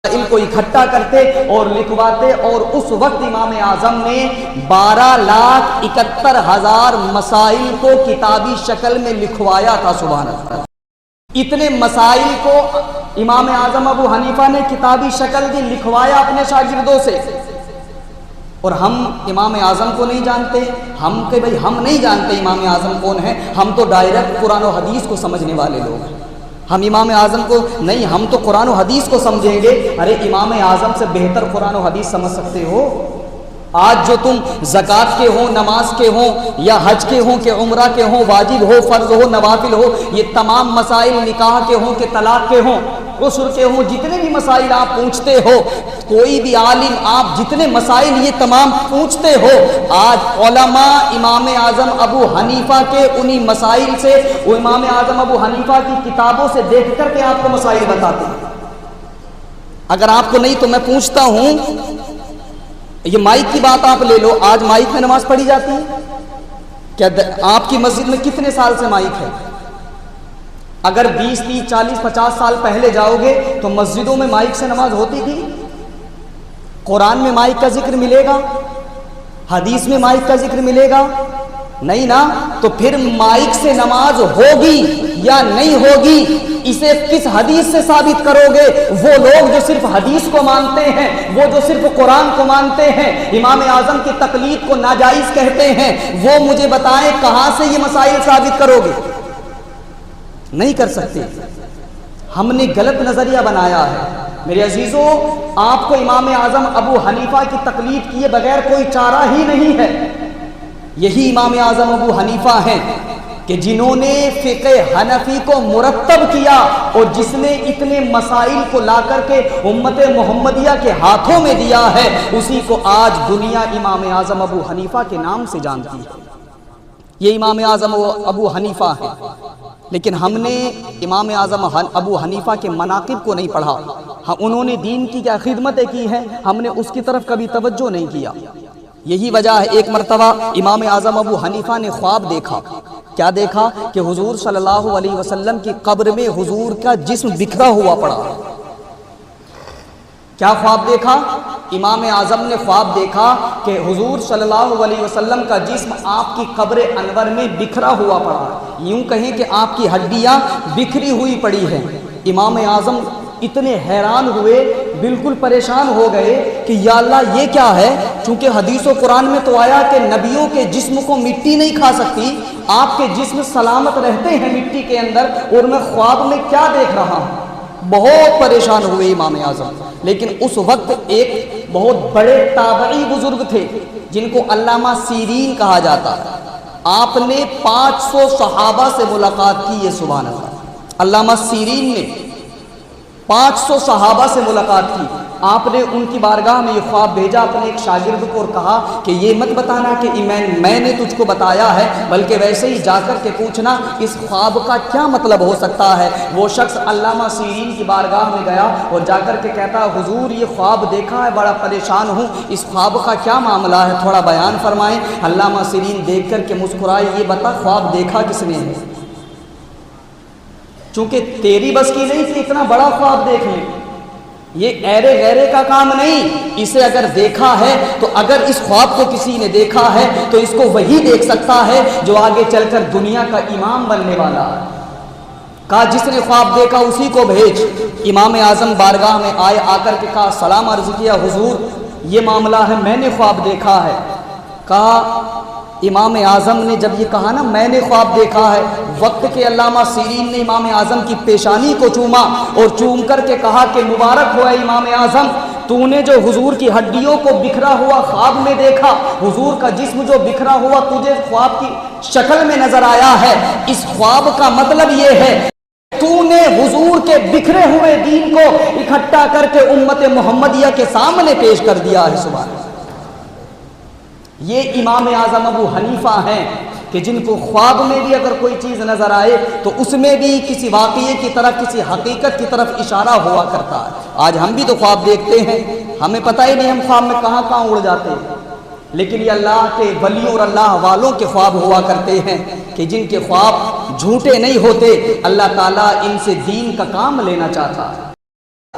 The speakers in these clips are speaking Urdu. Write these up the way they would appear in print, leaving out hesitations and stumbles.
مسائل کو اکٹھا کرتے اور لکھواتے، اور اس وقت امام اعظم نے 12,71,000 مسائل کو کتابی شکل میں لکھوایا تھا۔ سبحان اللہ، اتنے مسائل کو امام اعظم ابو حنیفہ نے کتابی شکل دی، لکھوایا اپنے شاگردوں سے۔ اور ہم امام اعظم کو نہیں جانتے، ہم کہ بھئی ہم نہیں جانتے امام اعظم کون ہے، ہم تو ڈائریکٹ قرآن و حدیث کو سمجھنے والے لوگ ہیں۔ ہم امام اعظم کو نہیں، ہم تو قرآن و حدیث کو سمجھیں گے۔ ارے امام اعظم سے بہتر قرآن و حدیث سمجھ سکتے ہو؟ آج جو تم زکوٰۃ کے ہوں، نماز کے ہوں، یا حج کے ہوں کہ عمرہ کے ہوں، واجب ہو، فرض ہو، نوافل ہو، یہ تمام مسائل نکاح کے ہوں کہ طلاق کے ہوں، عسر کے ہوں، جتنے بھی مسائل آپ پوچھتے ہو، کوئی بھی عالم آپ جتنے مسائل یہ تمام پوچھتے ہو، آج علماء امام اعظم ابو حنیفہ کے انہی مسائل سے، وہ امام اعظم ابو حنیفہ کی کتابوں سے دیکھ کر کے آپ کو مسائل بتاتے ہیں۔ اگر آپ کو نہیں تو میں پوچھتا ہوں، یہ مائک کی بات آپ لے لو، آج مائک میں نماز پڑھی جاتی ہے کیا؟ آپ کی مسجد میں کتنے سال سے مائک ہے؟ اگر 20 30 40 50 سال پہلے جاؤ گے تو مسجدوں میں مائک سے نماز ہوتی تھی؟ قرآن میں مائک کا ذکر ملے گا؟ حدیث میں مائک کا ذکر ملے گا؟ نہیں نا۔ تو پھر مائک سے نماز ہوگی یا نہیں ہوگی، اسے کس حدیث سے ثابت کرو گے؟ وہ لوگ جو صرف حدیث کو مانتے ہیں، وہ جو صرف قرآن کو مانتے ہیں، امام اعظم کی تقلید کو ناجائز کہتے ہیں، وہ مجھے بتائیں کہاں سے یہ مسائل ثابت کرو گے؟ نہیں کر سکتے۔ ہم نے غلط نظریہ بنایا ہے۔ میرے عزیزوں، آپ کو امام اعظم ابو حنیفہ کی تقلید کیے بغیر کوئی چارہ ہی نہیں ہے۔ یہی امام اعظم ابو حنیفہ ہیں کہ جنہوں نے فقہ حنفی کو مرتب کیا، اور جس نے اتنے مسائل کو لا کر کے امت محمدیہ کے ہاتھوں میں دیا ہے، اسی کو آج دنیا امام اعظم ابو حنیفہ کے نام سے جانتی ہے۔ یہ امام اعظم ابو حنیفہ ہیں، لیکن ہم نے امام اعظم ابو حنیفہ کے مناقب کو نہیں پڑھا۔ انہوں نے دین کی کیا خدمتیں کی ہیں، ہم نے اس کی طرف کبھی توجہ نہیں کیا۔ یہی وجہ ہے ایک مرتبہ امام اعظم ابو حنیفہ نے خواب دیکھا۔ کیا دیکھا؟ کہ حضور صلی اللہ علیہ وسلم کی قبر میں حضور کا جسم بکھرا ہوا پڑا۔ کیا خواب دیکھا؟ امام اعظم نے خواب دیکھا کہ حضور صلی اللہ علیہ وسلم کا جسم آپ کی قبر انور میں بکھرا ہوا پڑا، یوں کہیں کہ آپ کی ہڈیاں بکھری ہوئی پڑی ہیں۔ امام اعظم اتنے حیران ہوئے، بالکل پریشان ہو گئے کہ یا اللہ یہ کیا ہے؟ چونکہ حدیث و قرآن میں تو آیا کہ نبیوں کے جسم کو مٹی نہیں کھا سکتی، آپ کے جسم سلامت رہتے ہیں مٹی کے اندر، اور میں خواب میں کیا دیکھ رہا ہوں؟ بہت پریشان ہوئے امام اعظم۔ لیکن اس وقت ایک بہت بڑے تابعی بزرگ تھے جن کو علامہ سیرین کہا جاتا ہے۔ آپ نے 500 صحابہ سے ملاقات کی ہے، سبحان اللہ۔ علامہ سیرین نے 500 صحابہ سے ملاقات کی۔ آپ نے ان کی بارگاہ میں یہ خواب بھیجا اپنے ایک شاگرد کو، اور کہا کہ یہ مت بتانا کہ میں نے تجھ کو بتایا ہے، بلکہ ویسے ہی جا کر کے پوچھنا اس خواب کا کیا مطلب ہو سکتا ہے۔ وہ شخص علامہ سیرین کی بارگاہ میں گیا اور جا کر کے کہتا، حضور یہ خواب دیکھا ہے، بڑا پریشان ہوں، اس خواب کا کیا معاملہ ہے، تھوڑا بیان فرمائیں۔ علامہ سیرین دیکھ کر کے مسکرائے، یہ بتا خواب دیکھا کس نے ہے؟ چونکہ تیری بس کی نہیں کہ اتنا بڑا خواب دیکھ لیں، یہ ایرے غیرے کا کام نہیں۔ اسے اگر دیکھا ہے تو اگر اس خواب کو کسی نے دیکھا ہے تو اس کو وہی دیکھ سکتا ہے جو آگے چل کر دنیا کا امام بننے والا ہے۔ کہا جس نے خواب دیکھا اسی کو بھیج۔ امام اعظم بارگاہ میں آئے، آ کر کے کہا سلام عرض کیا، حضور یہ معاملہ ہے، میں نے خواب دیکھا ہے۔ کہا امام اعظم نے جب یہ کہا نا میں نے خواب دیکھا ہے، وقت کے علامہ سیرین نے امام اعظم کی پیشانی کو چوما اور چوم کر کے کہا کہ مبارک ہوا امام اعظم، تو نے جو حضور کی ہڈیوں کو بکھرا ہوا خواب میں دیکھا، حضور کا جسم جو بکھرا ہوا تجھے خواب کی شکل میں نظر آیا ہے، اس خواب کا مطلب یہ ہے تو نے حضور کے بکھرے ہوئے دین کو اکٹھا کر کے امت محمدیہ کے سامنے پیش کر دیا ہے۔ سبحان اللہ۔ یہ امام اعظم ابو حنیفہ ہیں کہ جن کو خواب میں بھی اگر کوئی چیز نظر آئے تو اس میں بھی کسی واقعے کی طرف، کسی حقیقت کی طرف اشارہ ہوا کرتا ہے۔ آج ہم بھی تو خواب دیکھتے ہیں، ہمیں پتہ ہی نہیں ہم خواب میں کہاں کہاں اڑ جاتے ہیں، لیکن یہ اللہ کے ولیوں اور اللہ والوں کے خواب ہوا کرتے ہیں کہ جن کے خواب جھوٹے نہیں ہوتے، اللہ تعالیٰ ان سے دین کا کام لینا چاہتا ہے۔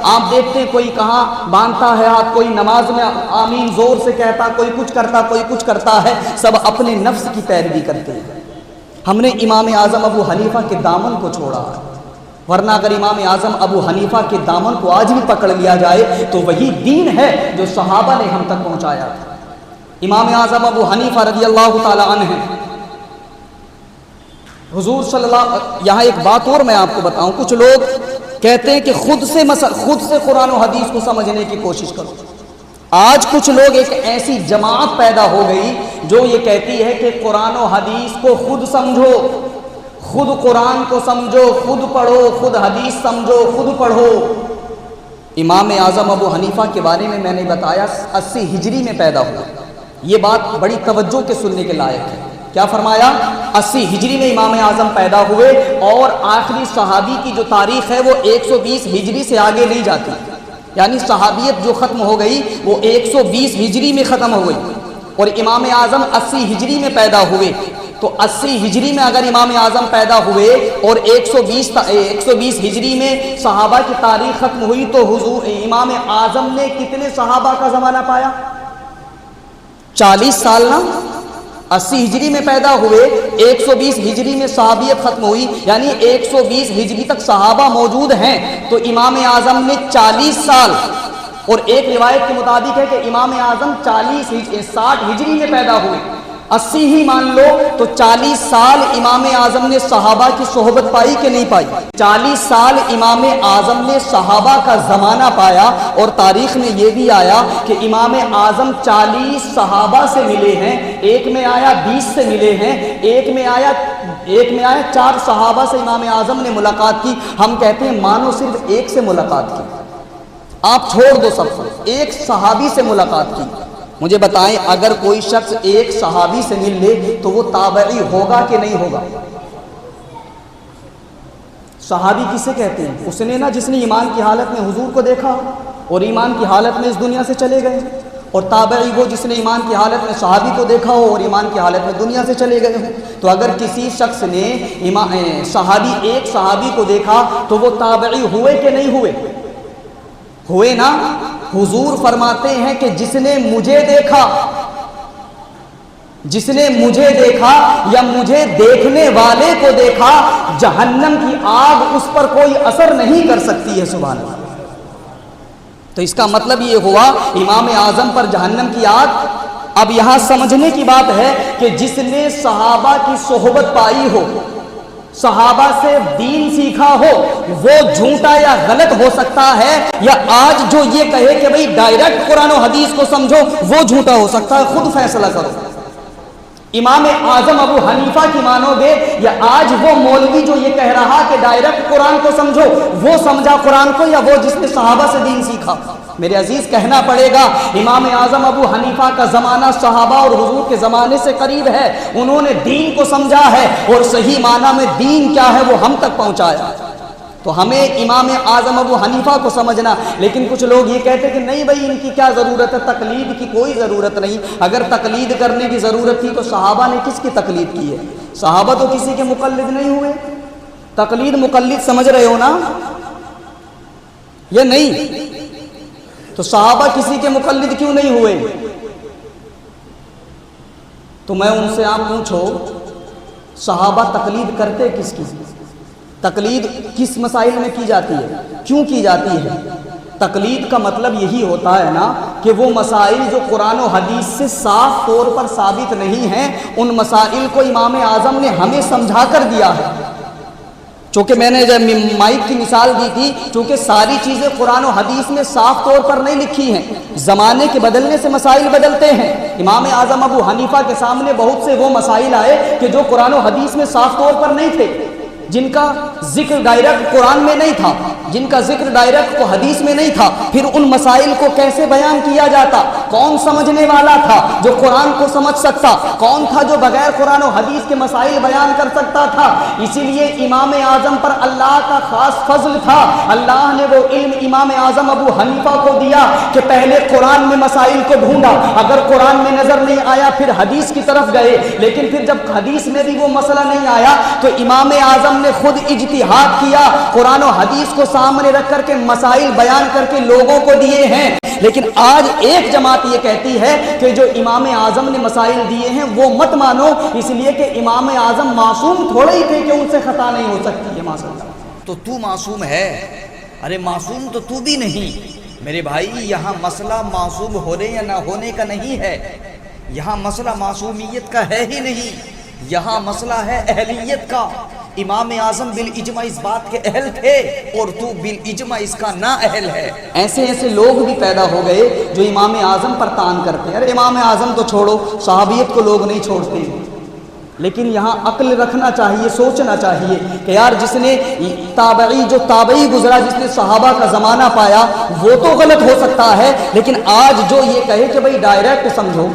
آپ دیکھتے ہیں کوئی کہاں باندھتا ہے ہاتھ، کوئی نماز میں آمین زور سے کہتا، کوئی کچھ کرتا، کوئی کچھ کرتا ہے، سب اپنے نفس کی پیروی کرتے ہیں۔ ہم نے امام اعظم ابو حنیفہ کے دامن کو چھوڑا، ورنہ اگر امام اعظم ابو حنیفہ کے دامن کو آج بھی پکڑ لیا جائے تو وہی دین ہے جو صحابہ نے ہم تک پہنچایا تھا۔ امام اعظم ابو حنیفہ رضی اللہ تعالی عنہ، حضور صلی اللہ، یہاں ایک بات اور میں آپ کو بتاؤں، کچھ لوگ کہتے ہیں کہ خود سے قرآن و حدیث کو سمجھنے کی کوشش کرو۔ آج کچھ لوگ، ایک ایسی جماعت پیدا ہو گئی جو یہ کہتی ہے کہ قرآن و حدیث کو خود سمجھو، خود قرآن کو سمجھو، خود پڑھو، خود حدیث سمجھو، خود پڑھو۔ امام اعظم ابو حنیفہ کے بارے میں نے بتایا 80 ہجری میں پیدا ہوا، یہ بات بڑی توجہ کے سننے کے لائق ہے۔ کیا فرمایا؟ 80 ہجری میں امام اعظم پیدا ہوئے، اور آخری صحابی کی جو تاریخ ہے وہ 120 ہجری سے آگے نہیں جاتی، یعنی صحابیت جو ختم ہو گئی وہ 120 ہجری میں ختم ہو گئی، اور امام اعظم 80 ہجری میں پیدا ہوئے۔ تو 80 ہجری میں اگر امام اعظم پیدا ہوئے اور 120 ہجری میں صحابہ کی تاریخ ختم ہوئی، تو حضور امام اعظم نے کتنے صحابہ کا زمانہ پایا؟ 40 سال نا۔ 80 ہجری میں پیدا ہوئے، 120 ہجری میں صحابیت ختم ہوئی، یعنی 120 ہجری تک صحابہ موجود ہیں، تو امام اعظم نے 40 سال، اور ایک روایت کے مطابق ہے کہ امام اعظم 60 ہجری میں پیدا ہوئے، 80 ہی مان لو تو 40 سال امام اعظم نے صحابہ کی صحبت پائی کہ نہیں پائی؟ 40 سال امام اعظم نے صحابہ کا زمانہ پایا، اور تاریخ میں یہ بھی آیا کہ امام اعظم 40 صحابہ سے ملے ہیں، ایک میں آیا 20 سے ملے ہیں، ایک میں آیا 4 صحابہ سے امام اعظم نے ملاقات کی۔ ہم کہتے ہیں مانو صرف ایک سے ملاقات کی، آپ چھوڑ دو سب کو، ایک صحابی سے ملاقات کی۔ مجھے بتائیں اگر کوئی شخص ایک صحابی سے مل لے تو وہ تابعی ہوگا کہ نہیں ہوگا؟ صحابی کسے کہتے ہیں؟ اس نے نا جس نے ایمان کی حالت میں حضور کو دیکھا اور ایمان کی حالت میں اس دنیا سے چلے گئے، اور تابعی وہ جس نے ایمان کی حالت میں صحابی کو دیکھا ہو اور ایمان کی حالت میں دنیا سے چلے گئے ہوں۔ تو اگر کسی شخص نے ایک صحابی کو دیکھا تو وہ تابعی ہوئے کہ نہیں ہوئے؟ ہوئے نا۔ حضور فرماتے ہیں کہ جس نے مجھے دیکھا یا مجھے دیکھنے والے کو دیکھا، جہنم کی آگ اس پر کوئی اثر نہیں کر سکتی ہے۔ سبحان اللہ۔ تو اس کا مطلب یہ ہوا امام اعظم پر جہنم کی آگ۔ اب یہاں سمجھنے کی بات ہے کہ جس نے صحابہ کی صحبت پائی ہو، صحابہ سے دین سیکھا ہو، وہ جھوٹا یا غلط ہو سکتا ہے، یا آج جو یہ کہے کہ بھئی ڈائریکٹ قرآن و حدیث کو سمجھو، وہ جھوٹا ہو سکتا ہے۔ خود فیصلہ کرو، امام اعظم ابو حنیفہ کی مانو گے، یا آج وہ مولوی جو یہ کہہ رہا کہ ڈائریکٹ قرآن کو سمجھو، وہ سمجھا قرآن کو، یا وہ جس نے صحابہ سے دین سیکھا؟ میرے عزیز کہنا پڑے گا امام اعظم ابو حنیفہ کا زمانہ صحابہ اور حضور کے زمانے سے قریب ہے، انہوں نے دین کو سمجھا ہے، اور صحیح معنی میں دین کیا ہے وہ ہم تک پہنچایا۔ تو ہمیں امام اعظم ابو حنیفہ کو سمجھنا۔ لیکن کچھ لوگ یہ کہتے ہیں کہ نہیں بھائی ان کی کیا ضرورت ہے، تقلید کی کوئی ضرورت نہیں۔ اگر تقلید کرنے کی ضرورت تھی تو صحابہ نے کس کی تقلید کی ہے؟ صحابہ تو کسی کے مقلد نہیں ہوئے۔ تقلید مقلد سمجھ رہے ہو نا، یہ نہیں؟ تو صحابہ کسی کے مقلد کیوں نہیں ہوئے؟ تو میں ان سے آپ پوچھو صحابہ تقلید کرتے کس کی؟ تقلید کس مسائل میں کی جاتی ہے؟ کیوں کی جاتی ہے؟ تقلید کا مطلب یہی ہوتا ہے نا کہ وہ مسائل جو قرآن و حدیث سے صاف طور پر ثابت نہیں ہیں، ان مسائل کو امام اعظم نے ہمیں سمجھا کر دیا ہے۔ چونکہ میں نے جب مائک کی مثال دی تھی، چونکہ ساری چیزیں قرآن و حدیث میں صاف طور پر نہیں لکھی ہیں، زمانے کے بدلنے سے مسائل بدلتے ہیں۔ امام اعظم ابو حنیفہ کے سامنے بہت سے وہ مسائل آئے کہ جو قرآن و حدیث میں صاف طور پر نہیں تھے، جن کا ذکر ڈائریکٹ قرآن میں نہیں تھا، جن کا ذکر ڈائریکٹ حدیث میں نہیں تھا۔ پھر ان مسائل کو کیسے بیان کیا جاتا؟ کون سمجھنے والا تھا جو قرآن کو سمجھ سکتا؟ کون تھا جو بغیر قرآن و حدیث کے مسائل بیان کر سکتا تھا؟ اسی لیے امام اعظم پر اللہ کا خاص فضل تھا، اللہ نے وہ علم امام اعظم ابو حنیفہ کو دیا کہ پہلے قرآن میں مسائل کو ڈھونڈا، اگر قرآن میں نظر نہیں آیا پھر حدیث کی طرف گئے، لیکن پھر جب حدیث میں بھی وہ مسئلہ نہیں آیا تو امام اعظم نے خود اجتہاد کیا، قرآن و حدیث کو سامنے رکھ کر کے مسائل بیان کر کے لوگوں کو دیے ہیں، لیکن آج ایک جماعت یہ کہتی ہے کہ جو امام اعظم نے مسائل دیے ہیں وہ مت مانو، اس لیے کہ امام اعظم معصوم تھوڑے ہی تھے کہ ان سے خطا نہیں ہو سکتی ہے معصوم۔ تو معصوم ہے؟ ارے معصوم تو تو بھی نہیں میرے بھائی۔ یہاں مسئلہ معصوم ہونے یا نہ ہونے کا نہیں ہے، یہاں مسئلہ معصومیت کا ہے ہی نہیں، یہاں مسئلہ ہے اہلیت کا۔ امام اعظم بالاجماع اس بات کے اہل تھے اور تو بالاجماع اس کا نا اہل ہے۔ ایسے ایسے لوگ بھی پیدا ہو گئے جو امام اعظم پر طعن کرتے ہیں۔ ارے امام اعظم تو چھوڑو، صحابیت کو لوگ نہیں چھوڑتے، لیکن یہاں عقل رکھنا چاہیے، سوچنا چاہیے کہ یار جس نے تابعی گزرا، جس نے صحابہ کا زمانہ پایا، وہ تو غلط ہو سکتا ہے، لیکن آج جو یہ کہے کہ بھئی ڈائریکٹ سمجھو،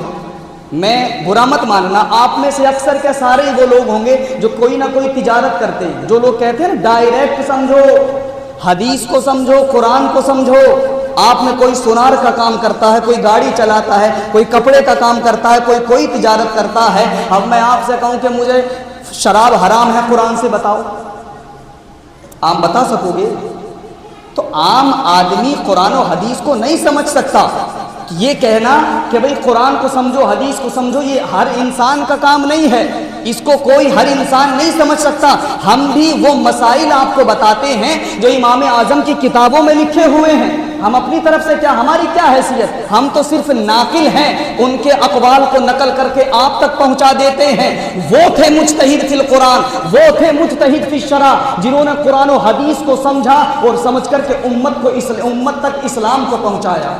میں برا مت ماننا، آپ میں سے اکثر کیا سارے وہ لوگ ہوں گے جو کوئی نہ کوئی تجارت کرتے ہیں، جو لوگ کہتے ہیں نا ڈائریکٹ سمجھو، حدیث کو سمجھو، قرآن کو سمجھو۔ آپ میں کوئی سونار کا کام کرتا ہے، کوئی گاڑی چلاتا ہے، کوئی کپڑے کا کام کرتا ہے، کوئی تجارت کرتا ہے۔ اب میں آپ سے کہوں کہ مجھے شراب حرام ہے، قرآن سے بتاؤ، آپ بتا سکو گے؟ تو عام آدمی قرآن و حدیث کو نہیں سمجھ سکتا۔ یہ کہنا کہ بھئی قرآن کو سمجھو، حدیث کو سمجھو، یہ ہر انسان کا کام نہیں ہے، اس کو کوئی ہر انسان نہیں سمجھ سکتا۔ ہم بھی وہ مسائل آپ کو بتاتے ہیں جو امام اعظم کی کتابوں میں لکھے ہوئے ہیں۔ ہم اپنی طرف سے کیا، ہماری کیا حیثیت؟ ہم تو صرف ناقل ہیں، ان کے اقوال کو نقل کر کے آپ تک پہنچا دیتے ہیں۔ وہ تھے مجتہد فی القرآن، وہ تھے مجتہد فی الشرع، جنہوں نے قرآن و حدیث کو سمجھا اور سمجھ کر کے امت تک اسلام کو پہنچایا۔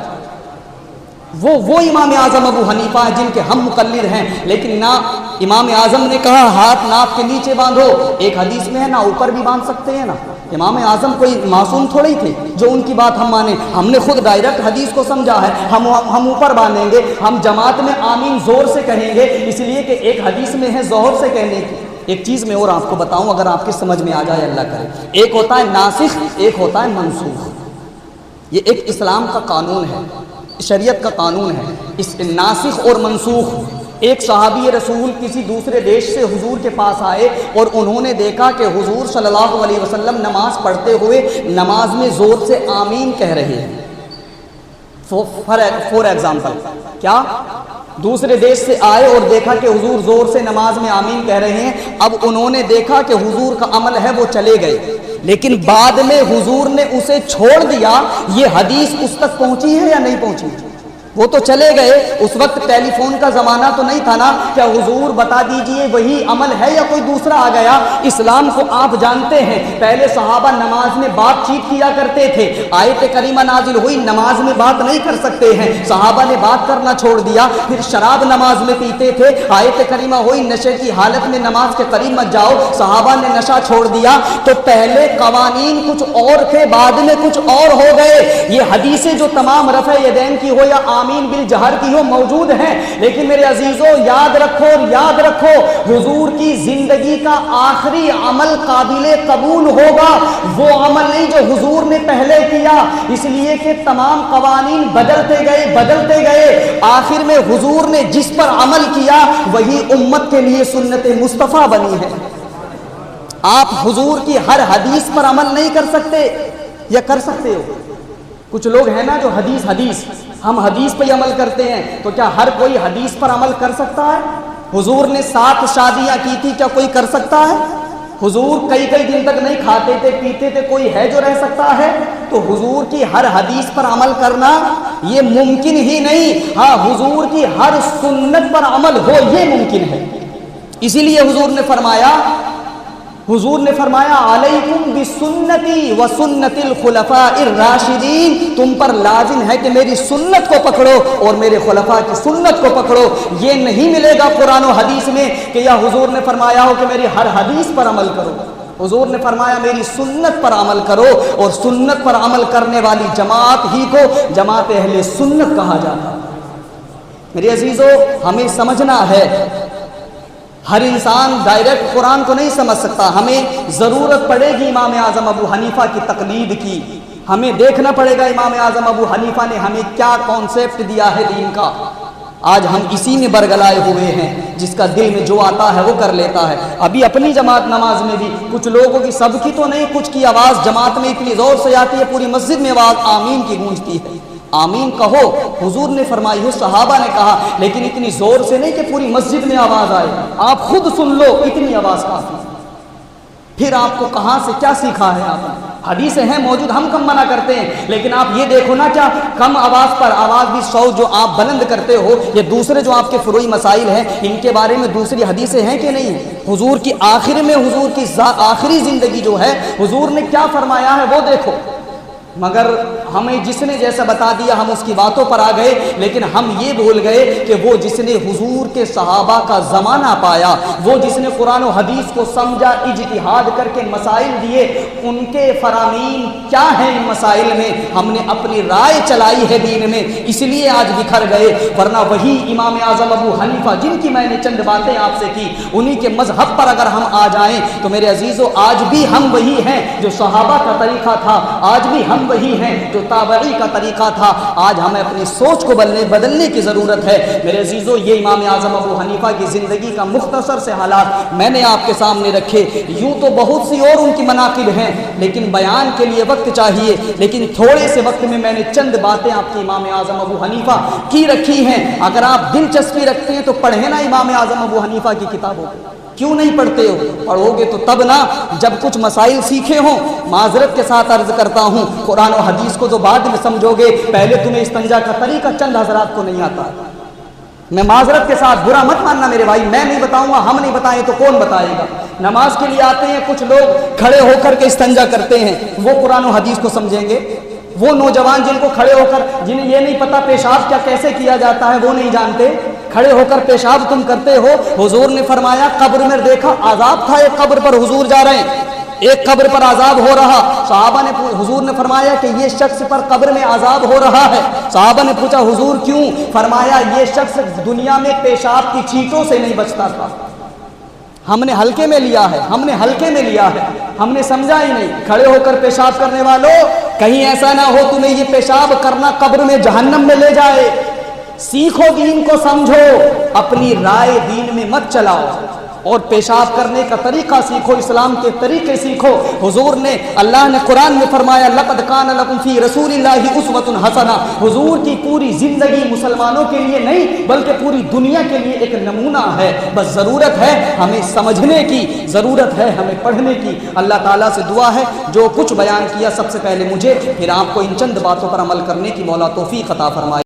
وہ امام اعظم ابو حنیفہ ہیں جن کے ہم مقلد ہیں، لیکن نہ امام اعظم نے کہا ہاتھ ناپ کے نیچے باندھو، ایک حدیث میں ہے نہ اوپر بھی باندھ سکتے ہیں نا۔ امام اعظم کوئی معصوم تھوڑے ہی تھے جو ان کی بات ہم مانیں۔ ہم نے خود ڈائریکٹ حدیث کو سمجھا ہے، ہم اوپر باندھیں گے، ہم جماعت میں آمین زور سے کہیں گے، اس لیے کہ ایک حدیث میں ہے ظہر سے کہنے کی۔ ایک چیز میں اور آپ کو بتاؤں اگر آپ کی سمجھ میں آ جائے اللہ کرے، ایک ہوتا ہے ناسخ، ایک ہوتا ہے منسوخ۔ یہ ایک اسلام کا قانون ہے، شریعت کا قانون ہے، اس ناسخ اور منسوخ۔ ایک صحابی رسول کسی دوسرے دیش سے حضور کے پاس آئے اور انہوں نے دیکھا کہ حضور صلی اللہ علیہ وسلم نماز پڑھتے ہوئے نماز میں زور سے آمین کہہ رہے ہیں۔ فور ایگزامپل، کیا دوسرے دیش سے آئے اور دیکھا کہ حضور زور سے نماز میں آمین کہہ رہے ہیں۔ اب انہوں نے دیکھا کہ حضور کا عمل ہے وہ چلے گئے، لیکن بعد میں حضور نے اسے چھوڑ دیا۔ یہ حدیث اس تک پہنچی ہے یا نہیں پہنچی؟ وہ تو چلے گئے، اس وقت ٹیلی فون کا زمانہ تو نہیں تھا نا، کیا حضور بتا دیجئے وہی عمل ہے یا کوئی دوسرا آ گیا؟ اسلام کو آپ جانتے ہیں، پہلے صحابہ نماز میں بات چیت کیا کرتے تھے، آیت کریمہ نازل ہوئی، نماز میں بات نہیں کر سکتے ہیں، صحابہ نے بات کرنا چھوڑ دیا۔ پھر شراب نماز میں پیتے تھے، آیت کریمہ ہوئی نشے کی حالت میں نماز کے قریب مت جاؤ، صحابہ نے نشہ چھوڑ دیا۔ تو پہلے قوانین کچھ اور تھے، بعد میں کچھ اور ہو گئے۔ یہ حدیثیں جو تمام رفع یدین کی ہو یا آمین بالجہر کی ہو موجود ہیں، لیکن میرے عزیزوں یاد رکھو حضور کی زندگی کا آخری عمل قابل قبول ہوگا وہ عمل نہیں جو حضور نے پہلے کیا، اس لیے کہ تمام قوانین بدلتے گئے، آخر میں حضور نے جس پر عمل کیا وہی امت کے لیے سنت مصطفیٰ بنی ہے۔ آپ حضور کی ہر حدیث پر عمل نہیں کر سکتے یا کر سکتے ہو؟ کچھ لوگ ہیں نا جو حدیث ہم حدیث پہ عمل کرتے ہیں، تو کیا ہر کوئی حدیث پر عمل کر سکتا ہے؟ حضور نے 7 شادیاں کی تھی، کیا کوئی کر سکتا ہے؟ حضور کئی دن تک نہیں کھاتے تھے پیتے تھے، کوئی ہے جو رہ سکتا ہے؟ تو حضور کی ہر حدیث پر عمل کرنا یہ ممکن ہی نہیں، ہاں حضور کی ہر سنت پر عمل ہو یہ ممکن ہے۔ اسی لیے حضور نے فرمایا علیکم بسنتی و سنت الخلفاء الراشدین، تم پر لازم ہے کہ میری سنت کو پکڑو اور میرے خلفاء کی سنت کو پکڑو۔ یہ نہیں ملے گا قرآن و حدیث میں کہ یا حضور نے فرمایا ہو کہ میری ہر حدیث پر عمل کرو۔ حضور نے فرمایا میری سنت پر عمل کرو، اور سنت پر عمل کرنے والی جماعت ہی کو جماعت اہل سنت کہا جاتا ہے۔ میرے عزیزو ہمیں سمجھنا ہے، ہر انسان ڈائریکٹ قرآن کو نہیں سمجھ سکتا، ہمیں ضرورت پڑے گی امام اعظم ابو حنیفہ کی تقلید کی، ہمیں دیکھنا پڑے گا امام اعظم ابو حنیفہ نے ہمیں کیا کانسیپٹ دیا ہے دین کا۔ آج ہم اسی میں برگلائے ہوئے ہیں، جس کا دل میں جو آتا ہے وہ کر لیتا ہے۔ ابھی اپنی جماعت نماز میں بھی کچھ لوگوں کی، سب کی تو نہیں، کچھ کی آواز جماعت میں اتنی زور سے آتی ہے پوری مسجد میں آواز آمین کی گونجتی ہے۔ آمین کہو، حضور نے فرمائی ہے، صحابہ نے کہا، لیکن اتنی زور سے نہیں کہ پوری مسجد میں آواز آئے۔ آپ خود سن لو، اتنی آواز کافی۔ پھر آپ کو کہاں سے کیا سیکھا ہے آپ نے؟ حدیثیں ہیں موجود، ہم کم منع کرتے ہیں، لیکن آپ یہ دیکھو نا، کیا کم آواز پر آواز بھی صوت جو آپ بلند کرتے ہو، یہ دوسرے جو آپ کے فروعی مسائل ہیں ان کے بارے میں دوسری حدیثیں ہیں کہ نہیں ہیں؟ حضور کی آخر میں، حضور کی آخری زندگی جو ہے، حضور نے کیا فرمایا ہے وہ دیکھو۔ مگر ہمیں جس نے جیسا بتا دیا ہم اس کی باتوں پر آ گئے، لیکن ہم یہ بھول گئے کہ وہ جس نے حضور کے صحابہ کا زمانہ پایا، وہ جس نے قرآن و حدیث کو سمجھا، اجتہاد کر کے مسائل دیے، ان کے فرامین کیا ہیں ان مسائل میں؟ ہم نے اپنی رائے چلائی ہے دین میں، اس لیے آج بکھر گئے، ورنہ وہی امام اعظم ابو حنیفہ جن کی میں نے چند باتیں آپ سے کی، انہی کے مذہب پر اگر ہم آ جائیں تو میرے عزیزو آج بھی ہم وہی ہیں جو صحابہ کا طریقہ تھا، آج بھی ہم وہی ہیں جو تابعی کا طریقہ تھا۔ آج ہمیں اپنی سوچ کو بدلنے کی ضرورت ہے میرے عزیزو۔ یہ امام اعظم ابو حنیفہ کی زندگی کا مختصر سے حالات میں نے آپ کے سامنے رکھے۔ یوں تو بہت سی اور ان کی مناقب ہیں، لیکن بیان کے لیے وقت چاہیے، لیکن تھوڑے سے وقت میں نے چند باتیں آپ کے امام اعظم ابو حنیفہ کی رکھی ہیں۔ اگر آپ دلچسپی رکھتے ہیں تو پڑھیں نا امام اعظم ابو حنیفہ کی کتابوں کو، کیوں نہیں پڑھتے ہو؟ پڑھو گے تو تب نا، جب کچھ مسائل سیکھے ہوں۔ معذرت کے ساتھ عرض کرتا ہوں، قرآن و حدیث کو تو بعد میں سمجھو گے، پہلے تمہیں استنجا کا طریقہ چند حضرات کو نہیں آتا۔ میں معذرت کے ساتھ، برا مت ماننا میرے بھائی، میں نہیں بتاؤں گا، ہم نہیں بتائیں تو کون بتائے گا؟ نماز کے لیے آتے ہیں کچھ لوگ، کھڑے ہو کر کے استنجا کرتے ہیں، وہ قرآن و حدیث کو سمجھیں گے؟ وہ نوجوان جن کو کھڑے ہو کر، جنہیں یہ نہیں پتا پیشاب کیا کیسے کیا جاتا ہے، وہ نہیں جانتے، کھڑے ہو کر پیشاب تم کرتے ہو۔ حضور نے فرمایا، قبر میں دیکھا عذاب تھا، ایک قبر پر حضور جا رہے ہیں، ایک قبر پر عذاب ہو رہا، صحابہ نے، حضور نے فرمایا کہ یہ شخص پر قبر میں عذاب ہو رہا ہے۔ صحابہ نے پوچھا حضور کیوں؟ فرمایا یہ شخص دنیا میں پیشاب کی چھینٹوں سے نہیں بچتا تھا، ہم نے ہلکے میں لیا ہے، ہم نے ہلکے میں لیا ہے، ہم نے سمجھا ہی نہیں۔ کھڑے ہو کر پیشاب کرنے والوں، کہیں ایسا نہ ہو تمہیں یہ پیشاب کرنا قبر میں جہنم میں لے جائے۔ سیکھو، دین کو سمجھو، اپنی رائے دین میں مت چلاؤ، اور پیشاب کرنے کا طریقہ سیکھو، اسلام کے طریقے سیکھو۔ حضور نے، اللہ نے قرآن میں فرمایا، لقد کان لکم فی رسول اللہ اسوۃ حسنہ۔ حضور کی پوری زندگی مسلمانوں کے لیے نہیں بلکہ پوری دنیا کے لیے ایک نمونہ ہے۔ بس ضرورت ہے ہمیں سمجھنے کی، ضرورت ہے ہمیں پڑھنے کی۔ اللہ تعالیٰ سے دعا ہے جو کچھ بیان کیا سب سے پہلے مجھے، پھر آپ کو ان چند باتوں پر عمل کرنے کی مولا توفیق عطا فرمائے۔